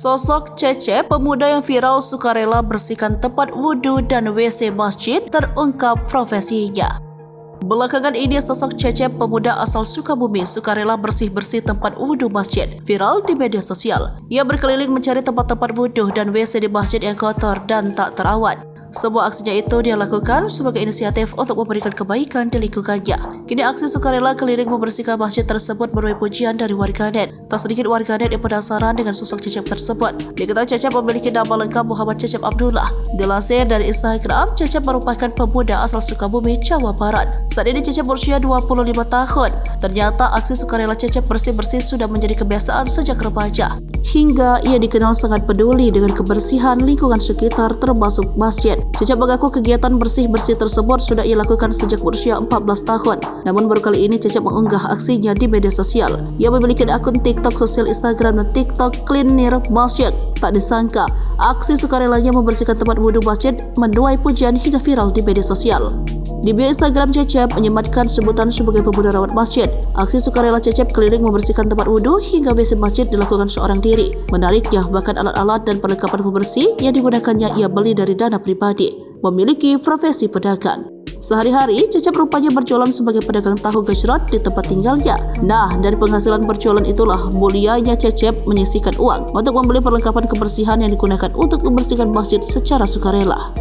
Sosok Cecep, pemuda yang viral sukarela bersihkan tempat wudhu dan WC masjid, terungkap profesinya. Belakangan ini sosok Cecep, pemuda asal Sukabumi, sukarela bersih-bersih tempat wudhu masjid, viral di media sosial. Ia berkeliling mencari tempat-tempat wudhu dan WC di masjid yang kotor dan tak terawat. Semua aksinya itu dia lakukan sebagai inisiatif untuk memberikan kebaikan di lingkungannya. Kini aksi sukarela keliling membersihkan masjid tersebut menuai pujian dari warganet. Tak sedikit warganet yang penasaran dengan sosok Cecep tersebut. Diketahui Cecep memiliki nama lengkap Muhammad Cecep Abdullah. Dilansir dari Instagram, Cecep merupakan pemuda asal Sukabumi, Jawa Barat. Saat ini Cecep berusia 25 tahun. Ternyata aksi sukarela Cecep bersih-bersih sudah menjadi kebiasaan sejak remaja. Hingga ia dikenal sangat peduli dengan kebersihan lingkungan sekitar termasuk masjid. Cecep mengaku kegiatan bersih-bersih tersebut sudah ia lakukan sejak berusia 14 tahun. Namun baru kali ini Cecep mengunggah aksinya di media sosial. Ia memiliki akun TikTok, sosial Instagram dan TikTok Clean Near Masjid. Tak disangka, aksi sukarelanya membersihkan tempat wudhu masjid menuai pujian hingga viral di media sosial. Di bio Instagram Cecep menyematkan sebutan sebagai pemuda rawat masjid. Aksi sukarela Cecep keliling membersihkan tempat wudhu hingga WC masjid dilakukan seorang diri. Menariknya, bahkan alat-alat dan perlengkapan pembersih yang digunakannya ia beli dari dana pribadi. Memiliki profesi pedagang. Sehari-hari, Cecep rupanya berjualan sebagai pedagang tahu gejrot di tempat tinggalnya. Nah, dari penghasilan berjualan itulah mulianya Cecep menyisihkan uang untuk membeli perlengkapan kebersihan yang digunakan untuk membersihkan masjid secara sukarela.